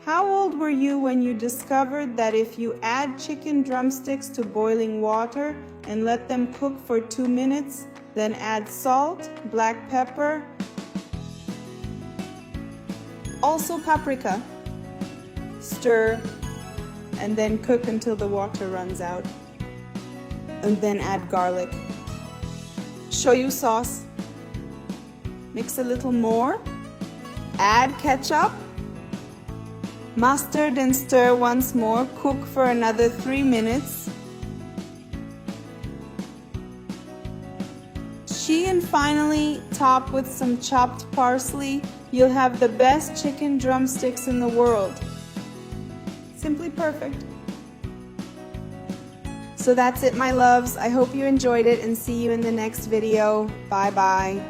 How old were you when you discovered that if you add chicken drumsticks to boiling water and let them cook for 2 minutes, then add salt, black pepper, also paprika, stir, and then cook until the water runs out, and then add garlic, shoyu sauce, mix a little more, add ketchup, mustard and stir once more, cook for another 3 minutes. And finally top with some chopped parsley. You'll have the best chicken drumsticks in the world. Simply perfect. So that's it, my loves. I hope you enjoyed it and see you in the next video. Bye bye.